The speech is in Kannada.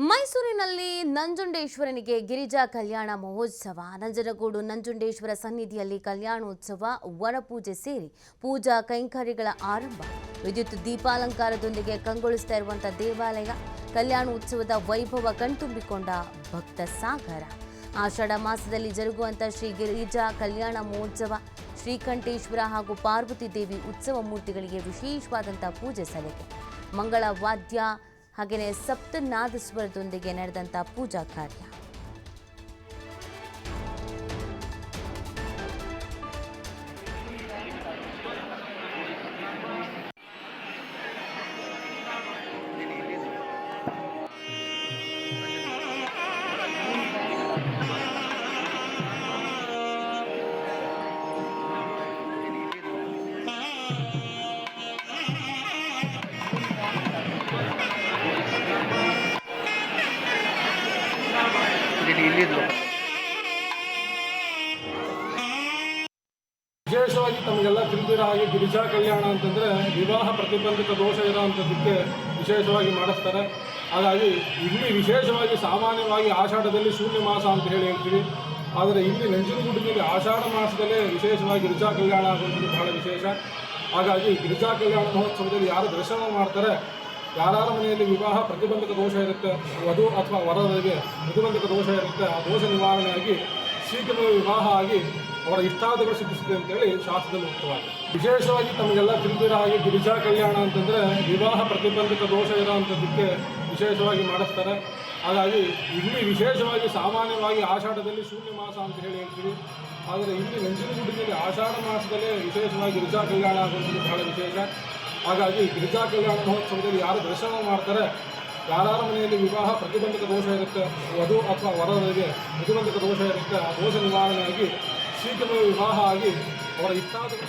ಮೈಸೂರಿನಲ್ಲಿ ನಂಜುಂಡೇಶ್ವರನಿಗೆ ಗಿರಿಜಾ ಕಲ್ಯಾಣ ಮಹೋತ್ಸವ. ನಂಜನಗೂಡು ನಂಜುಂಡೇಶ್ವರ ಸನ್ನಿಧಿಯಲ್ಲಿ ಕಲ್ಯಾಣೋತ್ಸವ, ವರಪೂಜೆ ಸೇರಿ ಪೂಜಾ ಕೈಂಕರ್ಯಗಳ ಆರಂಭ. ವಿದ್ಯುತ್ ದೀಪಾಲಂಕಾರದೊಂದಿಗೆ ಕಂಗೊಳಿಸ್ತಾ ಇರುವಂತಹ ದೇವಾಲಯ. ಕಲ್ಯಾಣೋತ್ಸವದ ವೈಭವ ಕಣ್ತುಂಬಿಕೊಂಡ ಭಕ್ತ ಸಾಗರ. ಆಷಾಢ ಮಾಸದಲ್ಲಿ ಜರುಗುವಂತಹ ಶ್ರೀ ಗಿರಿಜಾ ಕಲ್ಯಾಣ ಮಹೋತ್ಸವ. ಶ್ರೀಕಂಠೇಶ್ವರ ಹಾಗೂ ಪಾರ್ವತಿ ದೇವಿ ಉತ್ಸವ ಮೂರ್ತಿಗಳಿಗೆ ವಿಶೇಷವಾದಂತಹ ಪೂಜೆ ಸಲ್ಲಿಕೆ. ಮಂಗಳ ವಾದ್ಯ ಹಾಗೆಯೇ ಸಪ್ತನಾದ ಸ್ವರದೊಂದಿಗೆ ನಡೆದಂಥ ಪೂಜಾ ಕಾರ್ಯ. ವಿಶೇಷವಾಗಿ ತಮಗೆಲ್ಲ ತಿಳಿದಿರೋ ಹಾಗೆ ಗಿರಿಜಾ ಕಲ್ಯಾಣ ಅಂತಂದರೆ ವಿವಾಹ ಪ್ರತಿಬಂಧಕ ದೋಷ ಇರೋಂಥದ್ದಕ್ಕೆ ವಿಶೇಷವಾಗಿ ಮಾಡಿಸ್ತಾರೆ. ಹಾಗಾಗಿ ಇಲ್ಲಿ ವಿಶೇಷವಾಗಿ ಸಾಮಾನ್ಯವಾಗಿ ಆಷಾಢದಲ್ಲಿ ಶೂನ್ಯ ಮಾಸ ಅಂತ ಹೇಳ್ತೀವಿ. ಆದರೆ ಇಲ್ಲಿ ನಂಜನಗೂಡಿನಲ್ಲಿ ಆಷಾಢ ಮಾಸದಲ್ಲೇ ವಿಶೇಷವಾಗಿ ಗಿರಿಜಾ ಕಲ್ಯಾಣ ಆಗೋದು ಬಹಳ ವಿಶೇಷ. ಹಾಗಾಗಿ ಗಿರಿಜಾ ಕಲ್ಯಾಣ ಮಹೋತ್ಸವದಲ್ಲಿ ಯಾರು ದರ್ಶನ ಮಾಡ್ತಾರೆ, ಯಾರ ಮನೆಯಲ್ಲಿ ವಿವಾಹ ಪ್ರತಿಬಂಧಕ ದೋಷ ಇರುತ್ತೆ, ವಧು ಅಥವಾ ವರರಿಗೆ ಪ್ರತಿಬಂಧಕ ದೋಷ ಇರುತ್ತೆ, ಆ ದೋಷ ನಿವಾರಣೆಯಾಗಿ ಶೀಘ್ರವೇ ವಿವಾಹ ಆಗಿ ಅವರ ಇಷ್ಟಾರ್ಥಗಳು ಸಿದ್ಧಿಸಿದೆ ಅಂತೇಳಿ ಶಾಸ್ತ್ರದಲ್ಲಿ ಉಕ್ತವಾಗಿದೆ. ವಿಶೇಷವಾಗಿ ತಮಗೆಲ್ಲ ತಿಳಿದಿರೋ ಹಾಗೆ ಗಿರಿಜಾ ಕಲ್ಯಾಣ ಅಂತಂದರೆ ವಿವಾಹ ಪ್ರತಿಬಂಧಕ ದೋಷ ಇರೋಂಥದ್ದಕ್ಕೆ ವಿಶೇಷವಾಗಿ ಮಾಡಿಸ್ತಾರೆ. ಹಾಗಾಗಿ ಇಲ್ಲಿ ವಿಶೇಷವಾಗಿ ಸಾಮಾನ್ಯವಾಗಿ ಆಷಾಢದಲ್ಲಿ ಶೂನ್ಯ ಮಾಸ ಅಂತ ಹೇಳ್ತೀವಿ. ಆದರೆ ಇಲ್ಲಿ ನಂಜನಗೂಡಿನಲ್ಲಿ ಆಷಾಢ ಮಾಸದಲ್ಲೇ ವಿಶೇಷವಾಗಿ ಗಿರಿಜಾ ಕಲ್ಯಾಣ ಆಗೋದು ಬಹಳ ವಿಶೇಷ. ಹಾಗಾಗಿ ಗಿರಿಜಾ ಕಲ್ಯಾಣ ಮಹೋತ್ಸವದಲ್ಲಿ ಯಾರು ದರ್ಶನ ಮಾಡ್ತಾರೆ, ಯಾರ ಮನೆಯಲ್ಲಿ ವಿವಾಹ ಪ್ರತಿಬಂಧಕ ದೋಷ ಇರುತ್ತೆ, ವಧು ಅಥವಾ ವರರಿಗೆ ಪ್ರತಿಬಂಧಕ ದೋಷ ಇರುತ್ತೆ, ಆ ದೋಷ ನಿವಾರಣೆಯಾಗಿ ಶೀಘ್ರವೇ ವಿವಾಹ ಆಗಿ ಅವರ ಇಷ್ಟಾರ್ಥಗಳು